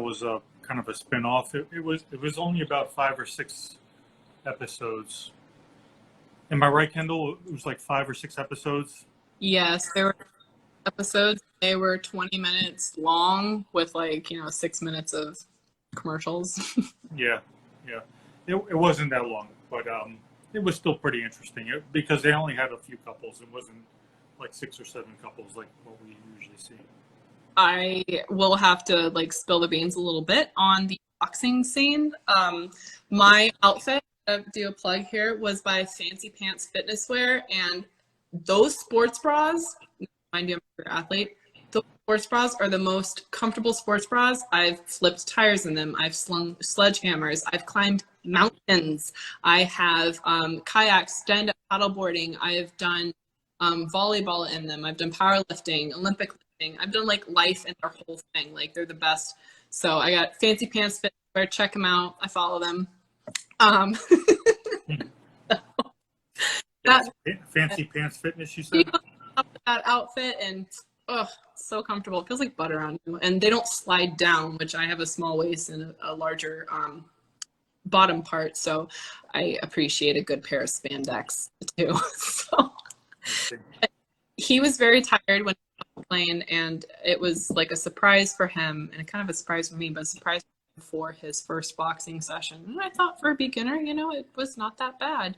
was a kind of a spin-off. It was only about 5 or 6 episodes. Am I right, Kendall? It was like 5 or 6 episodes. Yes, there were episodes. They were 20 minutes long with 6 minutes of commercials. Yeah, yeah. It wasn't that long, but it was still pretty interesting because they only had a few couples. It wasn't like 6 or 7 couples like what we usually see. I will have to spill the beans a little bit on the boxing scene. My outfit, do a plug here, was by Fancy Pants Fitness Wear, and those sports bras, mind you, I'm an athlete. Those sports bras are the most comfortable sports bras. I've flipped tires in them. I've slung sledgehammers. I've climbed mountains. I have kayaks, stand-up paddleboarding. I've done volleyball in them. I've done powerlifting, Olympic lifting. I've done life in their whole thing. They're the best. So I got Fancy Pants Fitness. Check them out. I follow them. That Fancy Pants Fitness, you said? that outfit, and so comfortable. It feels like butter on you, and they don't slide down, which I have a small waist and a larger bottom part, so I appreciate a good pair of spandex too. So he was very tired when he was playing, and it was like a surprise for him and kind of a surprise for me, but a surprise for his first boxing session. And I thought for a beginner, it was not that bad.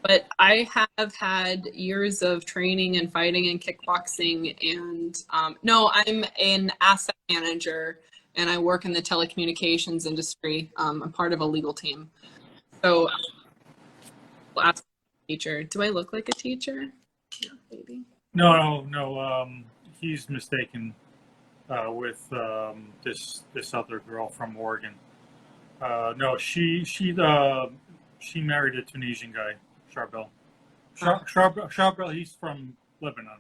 But I have had years of training and fighting and kickboxing, and no, I'm an asset manager and I work in the telecommunications industry. I'm part of a legal team. So I'll ask the teacher, do I look like a teacher? Yeah, maybe. No. He's mistaken with this other girl from Oregon. No, she married a Tunisian guy, Charbel. Charbel, he's from Lebanon,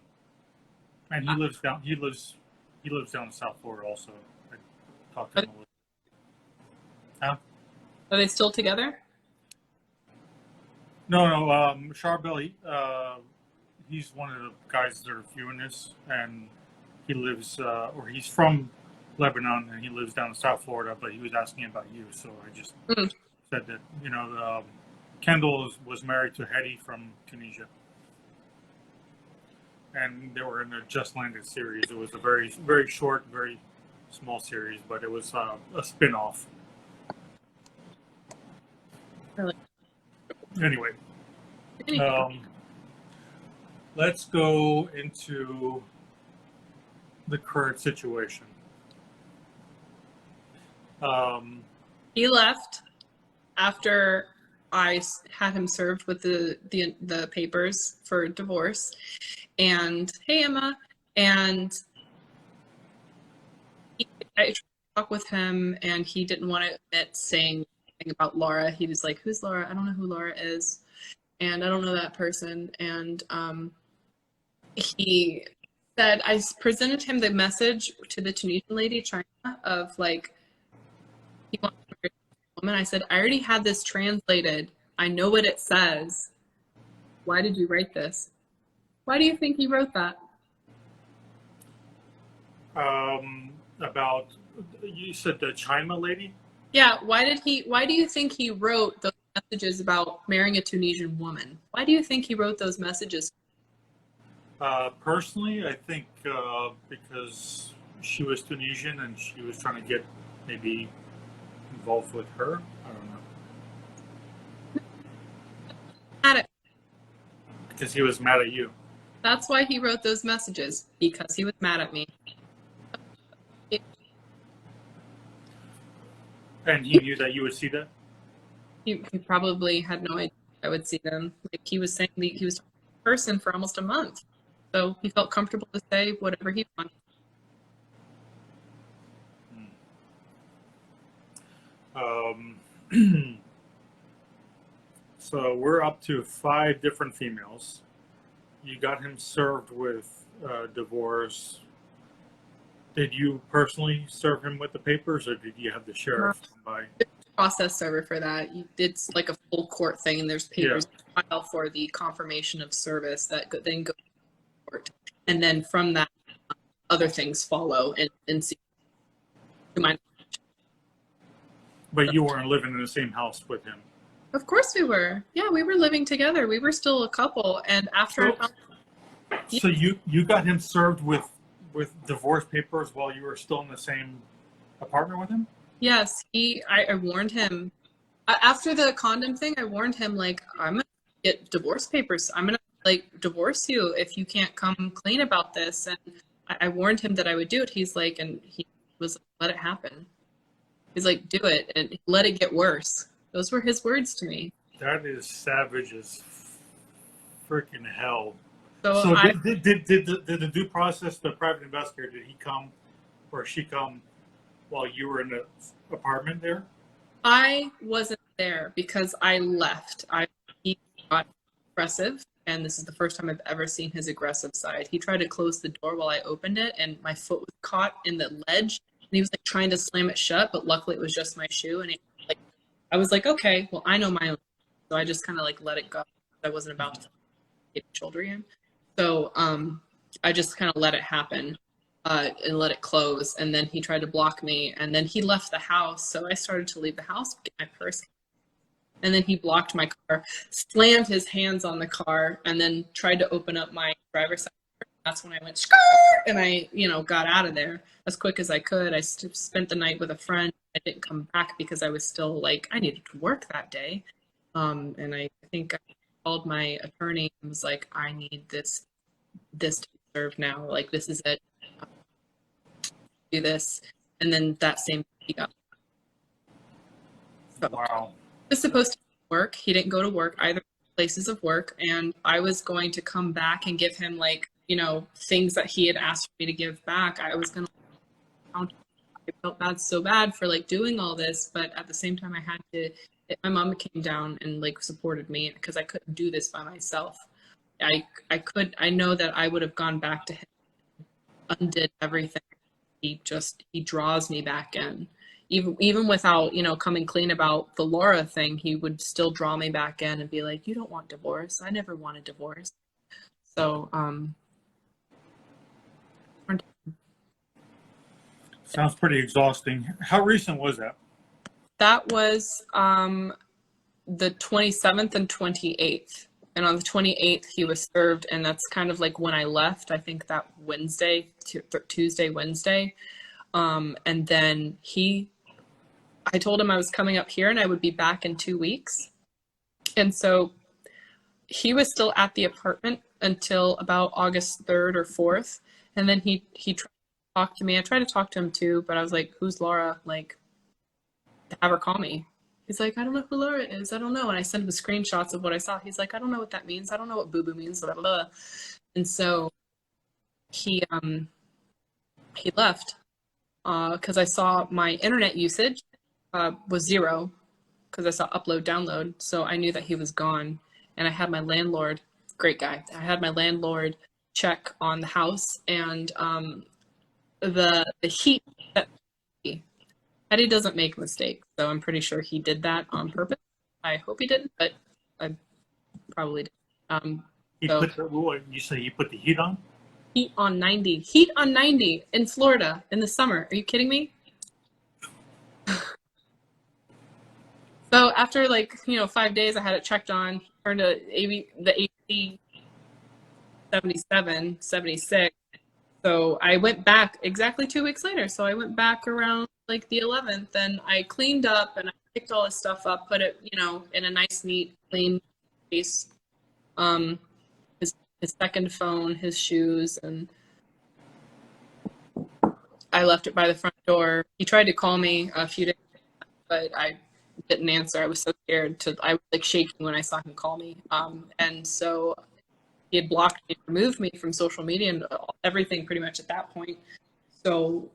and he lives down in South Florida also. I talked to him a little. Huh? Are they still together? No. Charbel, he's one of the guys that are viewing this, and he lives, or he's from Lebanon, and he lives down in South Florida. But he was asking about you, so I just said that Kendahl was married to Hedy from Tunisia, and they were in a Just Landed series. It was a very, very short, very small series, but it was a spin-off. Really? Anyway, let's go into the current situation. He left after I had him served with the papers for divorce, and hey Emma, and I tried to talk with him, and he didn't want to admit saying anything about Laura. He was like, "Who's Laura? I don't know who Laura is, and I don't know that person." And he said, I presented him the message to the Tunisian lady, China, of he wants to marry a woman. I said, I already had this translated. I know what it says. Why did you write this? Why do you think he wrote that? About, you said the China lady? Yeah, why do you think he wrote those messages about marrying a Tunisian woman? Why do you think he wrote those messages? Personally, I think because she was Tunisian and she was trying to get maybe involved with her. I don't know. Mad at Because he was mad at you. That's why he wrote those messages, because he was mad at me. And he knew that you would see that? He probably had no idea I would see them. He was saying he was talking to a person for almost a month. So he felt comfortable to say whatever he wanted. So we're up to 5 different females. You got him served with divorce. Did you personally serve him with the papers, or did you have the sheriff come by? Process server for that. It's like a full court thing, and there's papers filed for the confirmation of service that then go to court. And then from that, other things follow and see to my. But you weren't living in the same house with him. Of course we were. Yeah, we were living together. We were still a couple. And after So, so you got him served with divorce papers while you were still in the same apartment with him? yes, I warned him after the condom thing. I warned him like I'm gonna get divorce papers. I'm gonna like divorce you if you can't come clean about this. And I warned him that I would do it. He's like, and he was like, let it happen. He's like, do it and let it get worse. Those were his words to me. That is savage as freaking hell. So So I, did the due process, the private investigator, did he come or she come while you were in the apartment there? I wasn't there because I left. He got aggressive, and this is the first time I've ever seen his aggressive side. He tried to close the door while I opened it, and my foot was caught in the ledge, and he was like trying to slam it shut, but luckily it was just my shoe, and like I was like, okay, well I know my own, so I just kind of like let it go. I wasn't about to get children, so I just kind of let it happen. And let it close. And then he tried to block me. And then he left the house. So I started to leave the house, get my purse. And then he blocked my car, slammed his hands on the car, and then tried to open up my driver's side. That's when I went, Skr! And I, got out of there as quick as I could. I spent the night with a friend. I didn't come back because I was still like, I needed to work that day. And I think I called my attorney and was like, I need this to be served now. Like, this is it. Do this, and then that same he got. So Wow. he was supposed to work. He didn't go to work either places of work, and I was going to come back and give him things that he had asked me to give back. I was gonna. I felt so bad for doing all this, but at the same time I had to. My mom came down and supported me because I couldn't do this by myself. I know that I would have gone back to him, undid everything. He draws me back in, even without coming clean about the Laura thing. He would still draw me back in and be like, you don't want divorce. I never wanted divorce. So sounds pretty exhausting. How recent was that? That was the 27th and 28th. And on the 28th, he was served, and that's kind of like when I left. I think that Tuesday, Wednesday. And then I told him I was coming up here and I would be back in 2 weeks. And so he was still at the apartment until about August 3rd or 4th. And then he tried to talk to me. I tried to talk to him too, but I was like, who's Laura? Have her call me. He's like, I don't know who Laura is. I don't know. And I sent him screenshots of what I saw. He's like, I don't know what that means. I don't know what boo-boo means. Blah, blah, blah. And so he left because I saw my internet usage was 0 because I saw upload, download. So I knew that he was gone. And I had my landlord, great guy. I had my landlord check on the house, and the heat. Eddie doesn't make mistakes, so I'm pretty sure he did that on purpose. I hope he didn't, but I probably did. You say you put the heat on? Heat on 90. Heat on 90 in Florida in the summer. Are you kidding me? So after 5 days, I had it checked on. Turned to the AC 77, 76. So I went back exactly 2 weeks later. So I went back around the 11th, and I cleaned up and I picked all his stuff up, put it, in a nice, neat, clean case. His second phone, his shoes, and I left it by the front door. He tried to call me a few days, but I didn't answer. I was so scared I was shaking when I saw him call me. And so he had blocked me, removed me from social media and everything pretty much at that point. So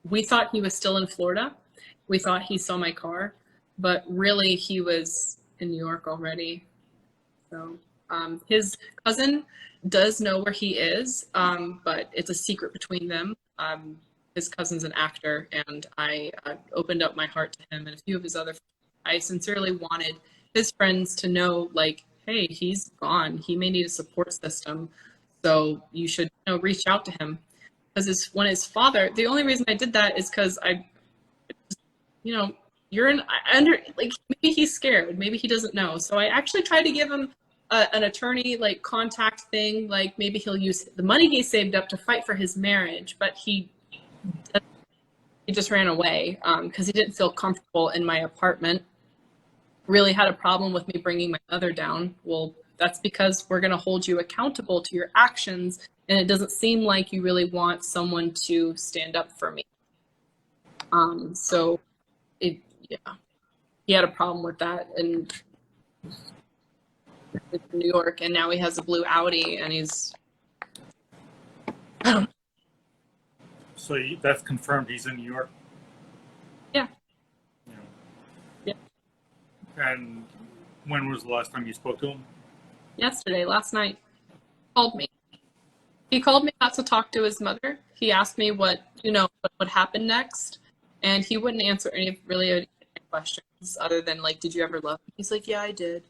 we thought he was still in Florida. We thought he saw my car, but really he was in New York already. So his cousin does know where he is, but it's a secret between them. His cousin's an actor, and I opened up my heart to him and a few of his other friends. I sincerely wanted his friends to know, hey, he's gone. He may need a support system, so you should reach out to him. because when his father, the only reason I did that is because you know, I under, like, maybe he's scared, maybe he doesn't know. So I actually tried to give him an attorney, like, contact thing, like maybe he'll use the money he saved up to fight for his marriage, but he just ran away because he didn't feel comfortable in my apartment. Really had a problem with me bringing my mother down. Well, that's because we're going to hold you accountable to your actions, and it doesn't seem like you really want someone to stand up for me. So yeah, he had a problem with that, and it's New York, and now he has a blue Audi, and he's, I don't know. So that's confirmed. He's in New York. Yeah. Yeah. And when was the last time you spoke to him? Yesterday, last night, called me. He called me not to talk to his mother. He asked me what would happen next, and he wouldn't answer any questions other than, like, did you ever love me? He's like, yeah, I did.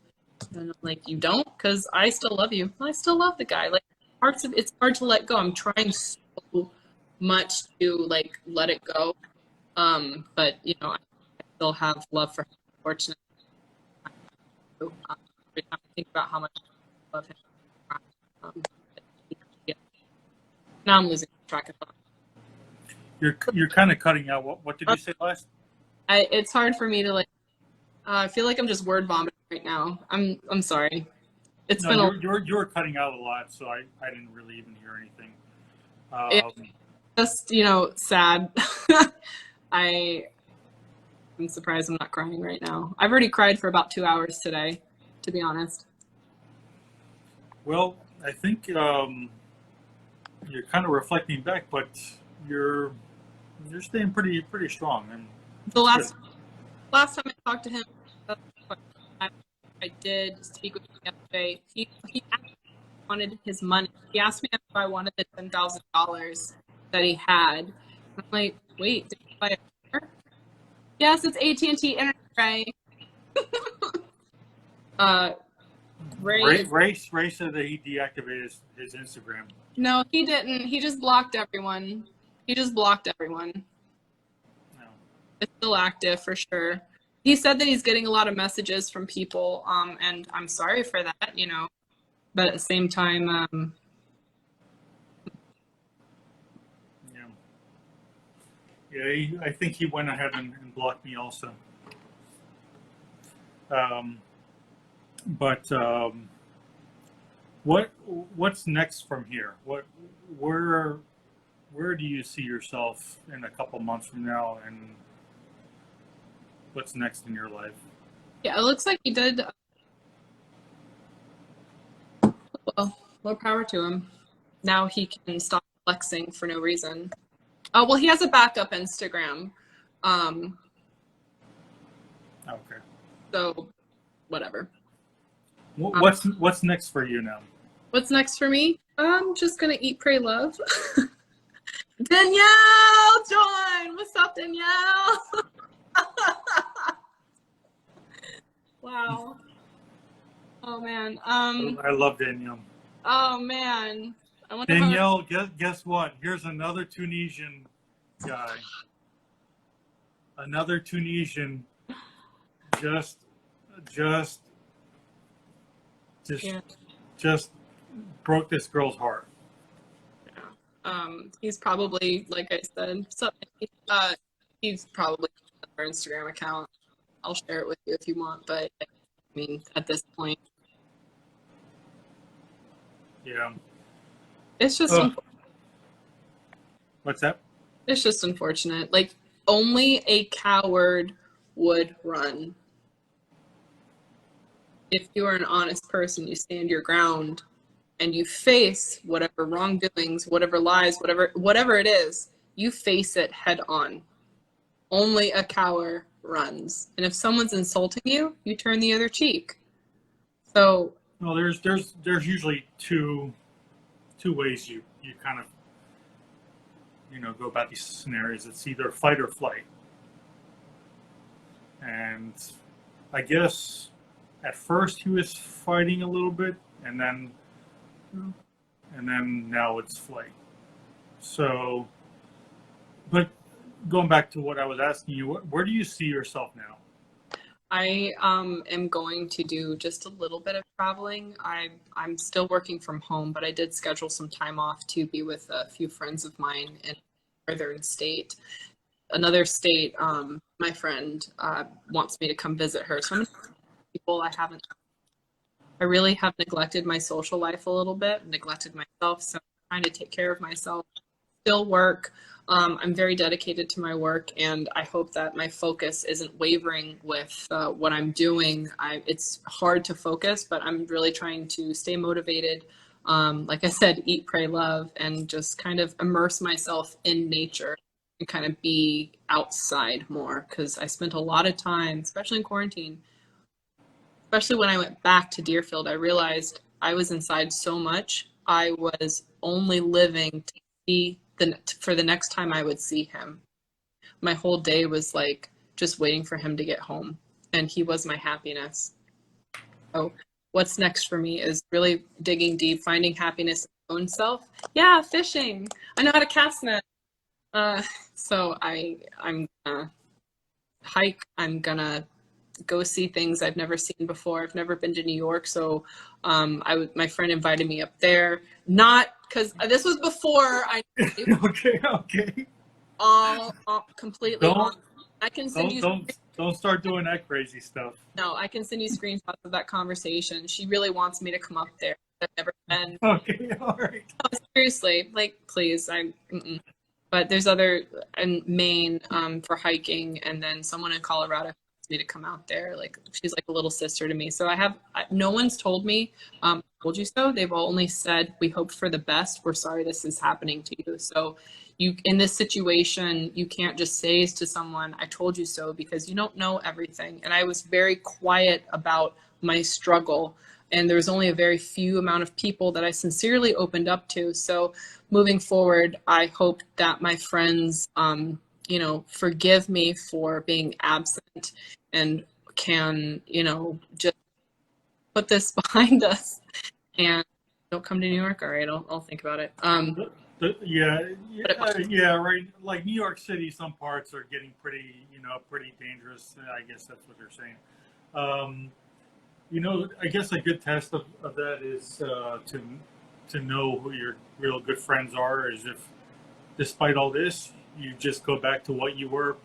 And I'm like, you don't? Because I still love you. I still love the guy. Like, it's hard to let go. I'm trying so much to, like, let it go. But I still have love for him, unfortunately. Every time I think about how much I love him. Yeah. Now I'm losing track of thought. You're kind of cutting out. What did you say last? It's hard for me to, like. I feel like I'm just word vomiting right now. I'm sorry. It's been you were cutting out a lot, so I didn't really even hear anything. Just sad. I'm surprised I'm not crying right now. I've already cried for about 2 hours today, to be honest. Well, I think you're kind of reflecting back, but you're staying pretty strong. And the last time I talked to him, I did speak with him yesterday. He asked me if I wanted his money. He asked me if I wanted the $10,000 that he had. I'm like, wait, did you buy a car? Yes, it's AT&T Internet, right? Ray said that he deactivated his Instagram. No, he didn't. He just blocked everyone. No. It's still active for sure. He said that he's getting a lot of messages from people, and I'm sorry for that, but at the same time, yeah, I think he went ahead and blocked me also. But what's next from here? Where do you see yourself in a couple months from now, and what's next in your life? yeah, it looks like he did. Well, more power to him. Now he can stop flexing for no reason. Oh, well, he has a backup Instagram. Okay. So, whatever. What's next for you now? What's next for me? I'm just gonna eat, pray, love. Danielle join. What's up, Danielle? Wow. Oh man. I love Danielle. Oh man. I wonder Danielle, guess what? Here's another Tunisian guy. Another Tunisian just broke this girl's heart. He's probably, like I said, he's probably our Instagram account. I'll share it with you if you want, but I mean, at this point, yeah, it's just what's that? It's just unfortunate. Like, only a coward would run. If you are an honest person, you stand your ground and you face whatever wrongdoings, whatever lies, whatever it is, you face it head on. Only a coward runs. And if someone's insulting you, you turn the other cheek. So, well, there's usually two ways you kind of go about these scenarios. It's either fight or flight. And I guess at first he was fighting a little bit, and then now it's flight. So, but going back to what I was asking you, where do you see yourself now? I am going to do just a little bit of traveling. I'm still working from home, but I did schedule some time off to be with a few friends of mine in northern state. Another state, my friend wants me to come visit her. So I'm gonna people I haven't. I really have neglected my social life a little bit, neglected myself. So I'm trying to take care of myself, still work. I'm very dedicated to my work, and I hope that my focus isn't wavering with what I'm doing. It's hard to focus, but I'm really trying to stay motivated. Like I said, eat, pray, love, and just kind of immerse myself in nature and kind of be outside more because I spent a lot of time, especially in quarantine, especially when I went back to Deerfield, I realized I was inside so much. I was only living to see for the next time I would see him. My whole day was like just waiting for him to get home, and he was my happiness. So, what's next for me is really digging deep, finding happiness in my own self. Yeah, fishing. I know how to cast net. So I'm gonna hike. I'm gonna go see things I've never seen before. I've never been to New York, so my friend invited me up there. Not because this was before I Okay, okay. all completely on. Don't I can send don't you. don't start doing that crazy stuff. No, I can send you screenshots of that conversation. She really wants me to come up there. I've never been. Okay, all right. No, seriously, like please, But there's other in Maine for hiking, and then someone in Colorado wants me to come out there. Like she's like a little sister to me. So no one's told me, told you so. They've only said we hope for the best. We're sorry this is happening to you. So you in this situation, you can't just say to someone, I told you so, because you don't know everything. And I was very quiet about my struggle. And there was only a very few amount of people that I sincerely opened up to. So moving forward, I hope that my friends, forgive me for being absent and can, just put this behind us and don't come to New York. All right, I'll think about it. Yeah, right. Like New York City, some parts are getting pretty dangerous. I guess that's what they're saying. I guess a good test of that is to know who your real good friends are. Is if, despite all this, you just go back to what you were,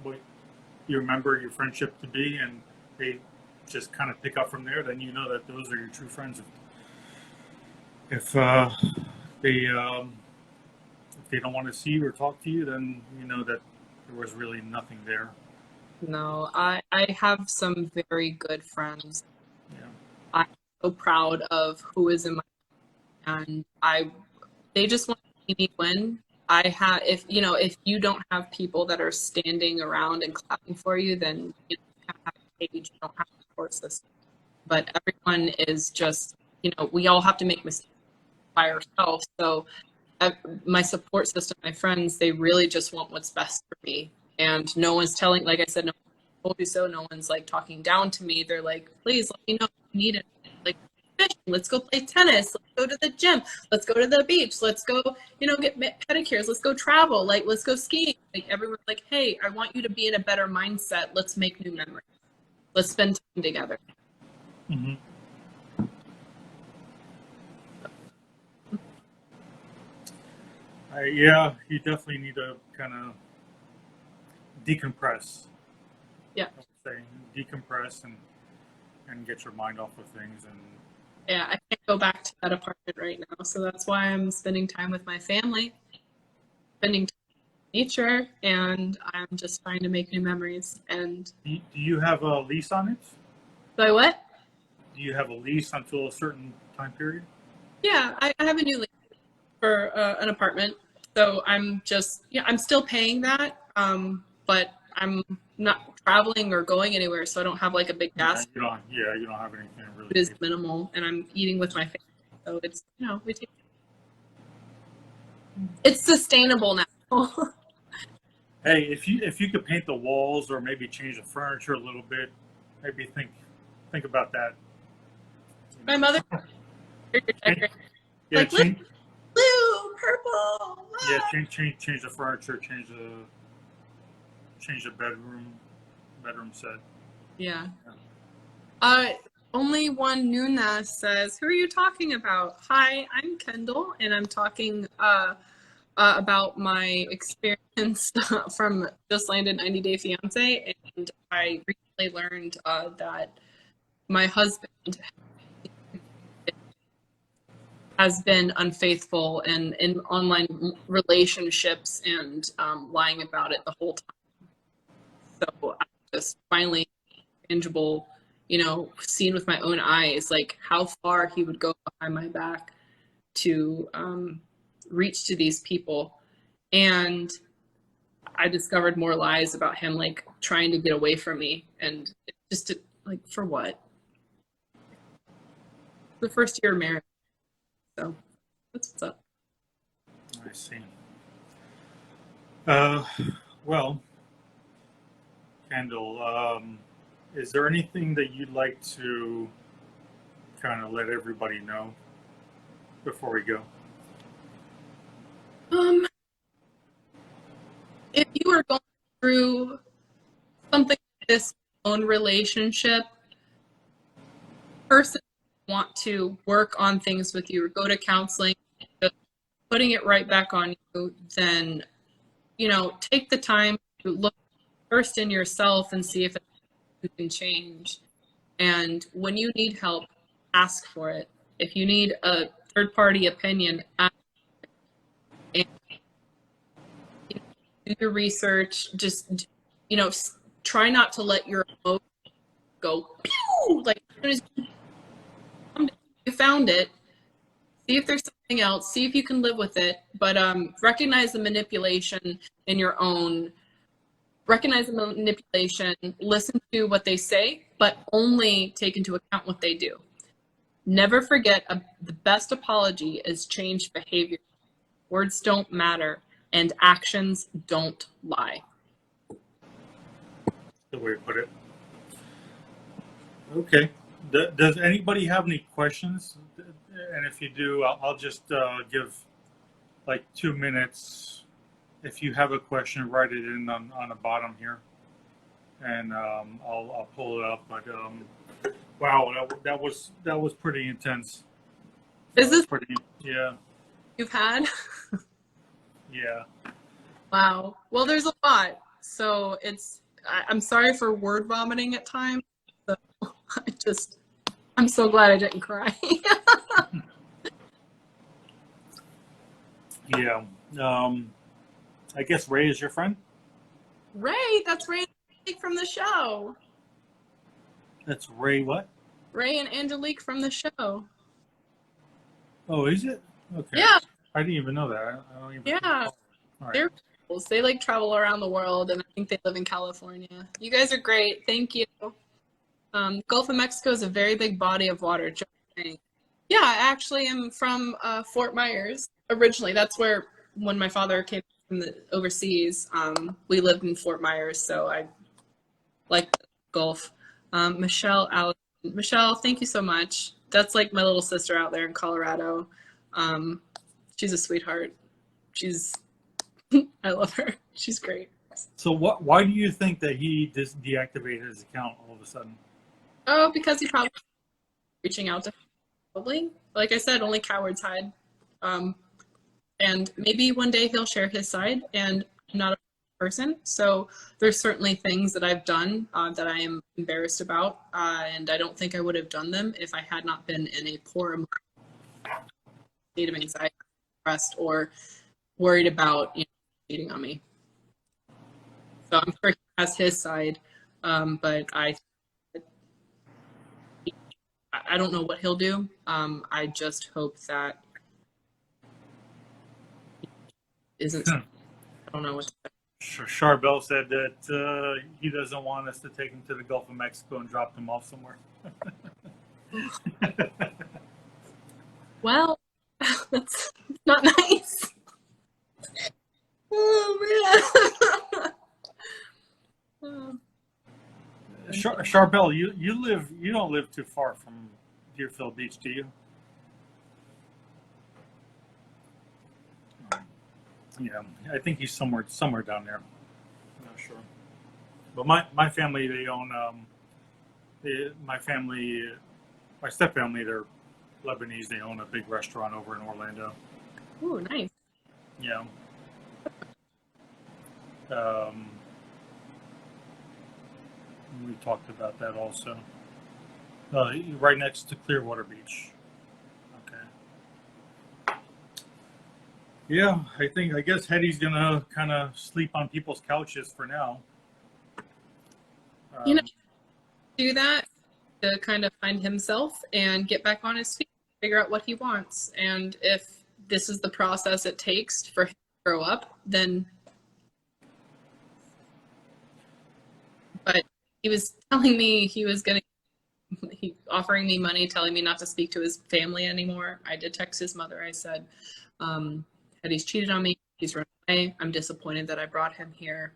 what you remember your friendship to be, and they just kind of pick up from there. Then you know that those are your true friends. If they don't want to see you or talk to you, then you know that there was really nothing there. No, I have some very good friends. Yeah. I'm so proud of who is in my and they just want to see me win. If you don't have people that are standing around and clapping for you, then you don't have a page, you don't have a support system. But everyone is just, we all have to make mistakes by ourselves. So my support system, my friends, they really just want what's best for me. And no one's telling, like I said, no one told you so. No one's like talking down to me. They're like, please let me know if you need it. Like, fishing, let's go play tennis. Let's go to the gym. Let's go to the beach. Let's go, get pedicures. Let's go travel. Like, let's go skiing. Like, everyone's like, hey, I want you to be in a better mindset. Let's make new memories. Let's spend time together. Mm-hmm. Yeah, you definitely need to kind of decompress. Yeah. I would say decompress and get your mind off of things. And yeah, I can't go back to that apartment right now, so that's why I'm spending time with my family, spending time in nature, and I'm just trying to make new memories. And do you have a lease on it? so I what? Do you have a lease until a certain time period? Yeah, I have a new lease for an apartment. So I'm I'm still paying that, but I'm not traveling or going anywhere, so I don't have like a big gas. You don't have anything really. It is minimal, and I'm eating with my family, so it's it's sustainable now. Hey, if you could paint the walls or maybe change the furniture a little bit, maybe think about that. My mother, Yeah, like blue, purple. Yeah, Ah! change the furniture, change the bedroom set. Yeah. Yeah. Uh, only one Nuna says, "Who are you talking about?" Hi, I'm Kendall, and I'm talking about my experience from just landed 90 Day Fiance, and I recently learned that my husband has been unfaithful and in online relationships and lying about it the whole time. So I just finally tangible, seen with my own eyes, like how far he would go behind my back to reach to these people. And I discovered more lies about him, like trying to get away from me. And just like, for what? The first year of marriage. So that's what's up. I see. Uh, well, Kendall, is there anything that you'd like to kind of let everybody know before we go? Um, if you are going through something like this own relationship, person want to work on things with you or go to counseling, just putting it right back on you, then take the time to look first in yourself and see if you can change. And when you need help, ask for it. If you need a third party opinion, ask, and do your research. Just try not to let your emotions go pew! Like as soon as you found it, see if there's something else, see if you can live with it, but recognize the manipulation in your own, recognize the manipulation, listen to what they say, but only take into account what they do. Never forget, the best apology is changed behavior. Words don't matter, and actions don't lie. The way to put it. Okay. Does anybody have any questions? And if you do, I'll just give like 2 minutes. If you have a question, write it in on the bottom here, and I'll pull it up. But wow, that was pretty intense. Is this pretty? Yeah, you've had? yeah. Wow. Well, there's a lot. So I'm sorry for word vomiting at times. So I'm so glad I didn't cry. Yeah. I guess Ray is your friend. Ray, that's Ray and Angelique from the show. That's Ray. What? Ray and Angelique from the show. Oh, is it? Okay. Yeah. I didn't even know that. I don't even. Yeah. All right. They're cool. They like travel around the world, and I think they live in California. You guys are great. Thank you. Gulf of Mexico is a very big body of water. Just saying. Yeah, I actually am from Fort Myers originally. That's where, when my father came from the overseas, we lived in Fort Myers, so I like the Gulf. Michelle, thank you so much. That's like my little sister out there in Colorado. She's a sweetheart. I love her. She's great. So why do you think that he deactivated his account all of a sudden? Oh, because he probably reaching out to her, probably. Like I said, only cowards hide. And maybe one day he'll share his side, and I'm not a person. So there's certainly things that I've done that I am embarrassed about, and I don't think I would have done them if I had not been in a poor state of anxiety, depressed, or worried about cheating on me. So I'm sure he has his side, but I don't know what he'll do. I just hope that isn't. I don't know what to say. Charbel said that he doesn't want us to take him to the Gulf of Mexico and drop them off somewhere. Well, that's not nice. Oh man. Charbel, you don't live too far from Deerfield Beach, do you? Yeah, I think he's somewhere down there. I'm not sure. But my family, they own my family, my step family, they're Lebanese. They own a big restaurant over in Orlando. Oh, nice. Yeah. Um, we talked about that also. Right next to Clearwater Beach. Okay. Yeah, I guess Hetty's gonna kind of sleep on people's couches for now. You know, Um, do that to kind of find himself and get back on his feet, figure out what he wants. And if this is the process it takes for him to grow up, then. But he was telling me he offering me money, telling me not to speak to his family anymore. I did text his mother. I said that he's cheated on me. He's run away. I'm disappointed that I brought him here,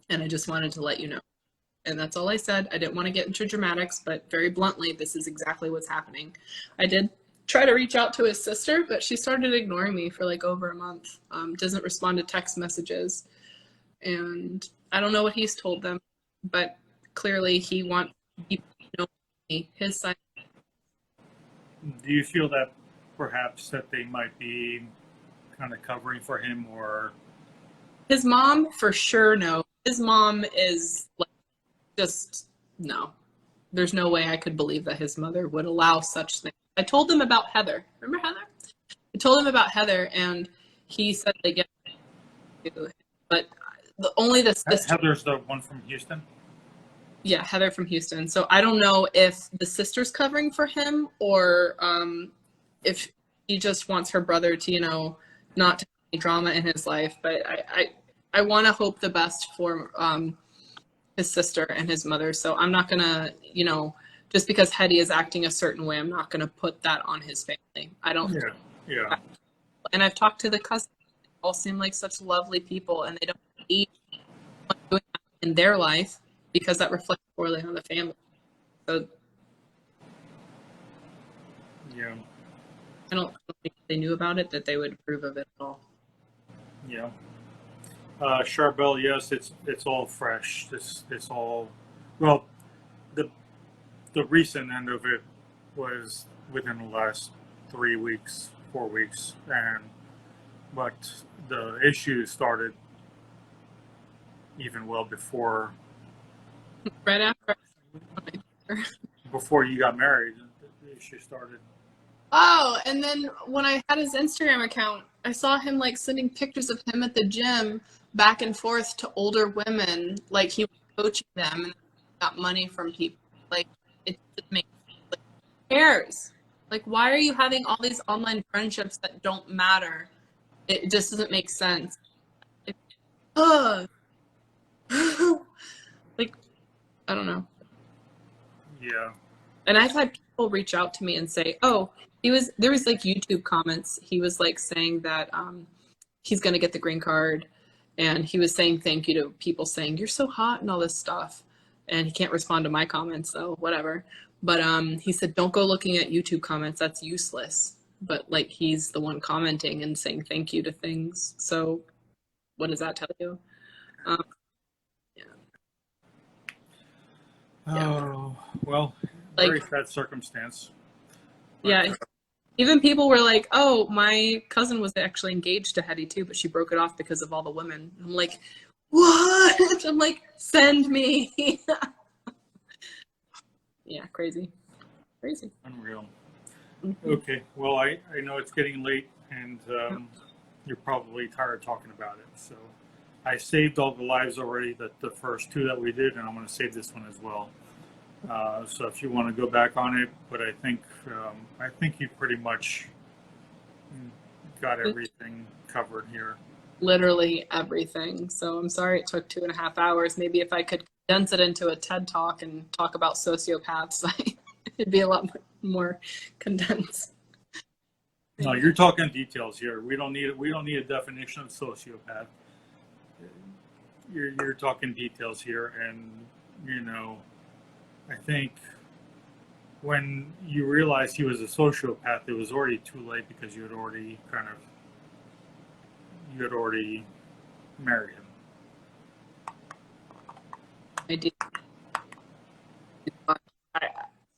and I just wanted to let you know. And that's all I said. I didn't want to get into dramatics, but very bluntly, this is exactly what's happening. I did try to reach out to his sister, but she started ignoring me for like over a month. Doesn't respond to text messages, and I don't know what he's told them, but clearly he wants people to know his side. do you feel that perhaps that they might be kind of covering for him, or His mom, for sure, no. His mom is like just no. There's no way I could believe that his mother would allow such things. I told him about Heather. Remember Heather? I told him about Heather, and he said they get to, but only the sister. Heather's the one from Houston? Yeah, Heather from Houston. So I don't know if the sister's covering for him or if she just wants her brother to, not to have any drama in his life. But I want to hope the best for his sister and his mother. So I'm not gonna, just because Hetty is acting a certain way, I'm not gonna put that on his family. I don't. Yeah, yeah. And I've talked to the cousins. They all seem like such lovely people, and they don't need doing that in their life because that reflects poorly on the family. So Yeah, I don't think if they knew about it that they would approve of it at all. yeah. Charbel, yes, it's all fresh. It's all well. The the recent end of it was within the last 3 weeks, 4 weeks, and but the issue started even well Right after. before you got married. The issue started. Oh, and then when I had his Instagram account, I saw him like sending pictures of him at the gym back and forth to older women, like he was coaching them and got money from people. Like it just makes like who cares? Like why are you having all these online friendships that don't matter? It just doesn't make sense. It, ugh. Like I don't know. Yeah, And I've had people reach out to me and say, "Oh, there was like YouTube comments. He was like saying that he's going to get the green card, and he was saying thank you to people saying you're so hot and all this stuff." And he can't respond to my comments, so whatever. But he said, "Don't go looking at YouTube comments. That's useless." But like he's the one commenting and saying thank you to things. So what does that tell you? Um, yeah, yeah. oh well, very Like sad circumstance. But yeah, even people were like, "Oh, my cousin was actually engaged to Hetty too, but she broke it off because of all the women." I'm like, "What?" I'm like, "Send me." Yeah, crazy, crazy. unreal. Mm-hmm. Okay, well, I know it's getting late, and you're probably tired of talking about it. So I saved all the lives already, the first two that we did, and I'm going to save this one as well. So if you want to go back on it, but I think you pretty much got everything covered here. Literally everything. So I'm sorry it took 2.5 hours. Maybe if I could condense it into a TED talk and talk about sociopaths, it'd be a lot more condensed. No, you're talking details here. We don't need a definition of sociopath. You're talking details here, and I think when you realized he was a sociopath, it was already too late because you had already kind of, you had already married him. I did.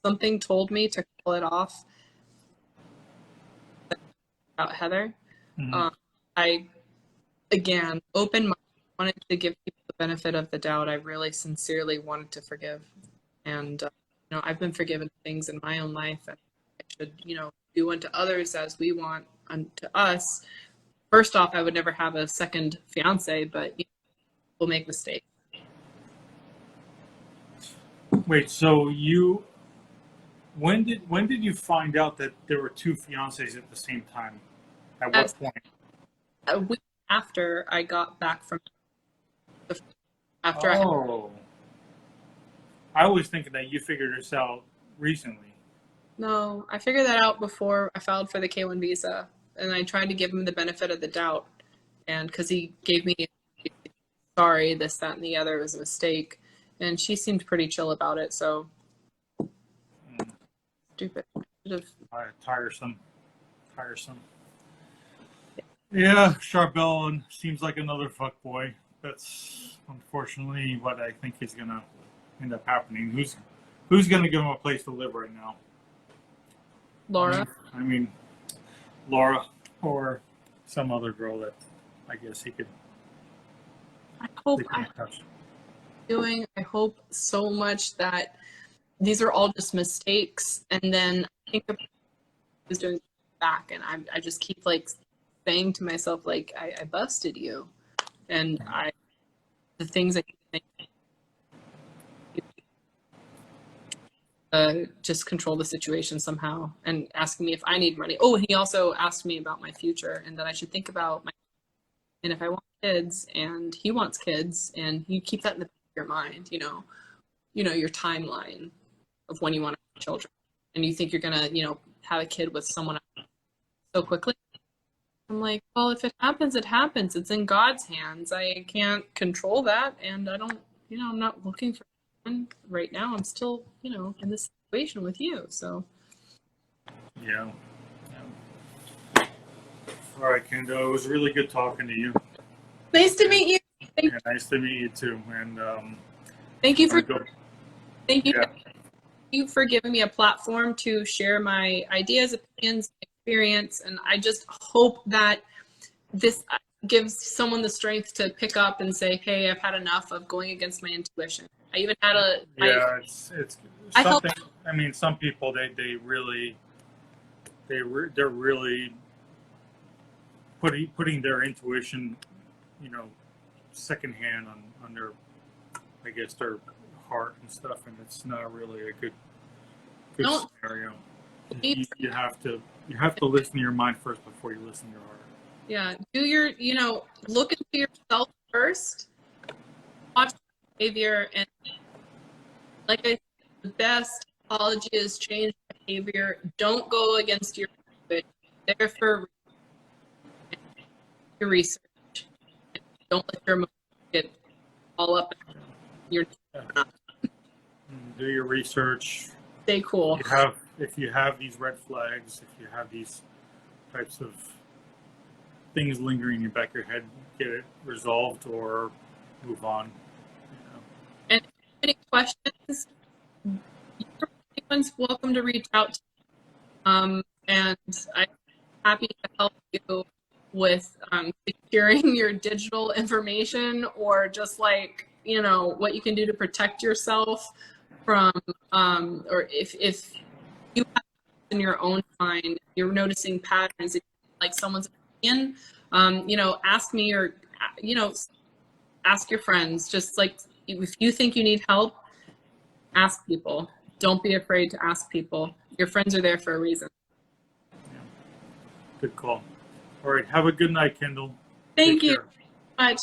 Something told me to call it off about Heather. Mm-hmm. I, again, open-minded, wanted to give people the benefit of the doubt. I really sincerely wanted to forgive. And, I've been forgiven things in my own life. And I should, do unto others as we want unto us. First off, I would never have a second fiance, but we'll make mistakes. Wait, so when did you find out that there were two fiancés at the same time? At what point? A week after I got back from after I was thinking that you figured this out recently. No, I figured that out before I filed for the K-1 visa, and I tried to give him the benefit of the doubt, and because he gave me sorry, this, that, and the other, it was a mistake, and she seemed pretty chill about it. So stupid. Tiresome. Yeah, Charbel seems like another fuckboy. That's unfortunately what I think is gonna end up happening. Who's gonna give him a place to live right now? Laura. I mean, Laura or some other girl that I guess he could. I hope so much that these are all just mistakes, and then I think I was doing back, and I just keep saying to myself I busted you, and the things I think just control the situation somehow, and asking me if I need money. Oh, and he also asked me about my future and that I should think about and if I want kids and he wants kids, and you keep that in the back of your mind, your timeline of when you want to have children, and you think you're gonna, have a kid with someone else so quickly. I'm like, well, if it happens, it happens. It's in God's hands. I can't control that, and I don't, I'm not looking for one right now. I'm still, in this situation with you. So. Yeah. All right, Kendahl. It was really good talking to you. Nice to meet you. Nice to meet you too. And thank you for giving me a platform to share my ideas, opinions, experience, and I just hope that this gives someone the strength to pick up and say, "Hey, I've had enough of going against my intuition." I even had it's something. I mean, some people they're really putting their intuition, secondhand on their, I guess, their heart and stuff, and it's not really a good scenario. You have to listen to your mind first before you listen to your heart. Yeah, do your look into yourself first, watch behavior, and like I said, the best apology is change behavior. Don't go against your there for your research. Don't let your emotions get all up in your do your research. Stay cool. If you have these red flags, if you have these types of things lingering in your back of your head, get it resolved or move on. And if you have any questions, anyone's welcome to reach out to me. And I'm happy to help you with securing your digital information, or just what you can do to protect yourself from, or if you have in your own mind, you're noticing patterns, like someone's opinion, ask me, or, ask your friends. Just if you think you need help, ask people. Don't be afraid to ask people. Your friends are there for a reason. Yeah. Good call. All right. Have a good night, Kendahl. Thank you so much.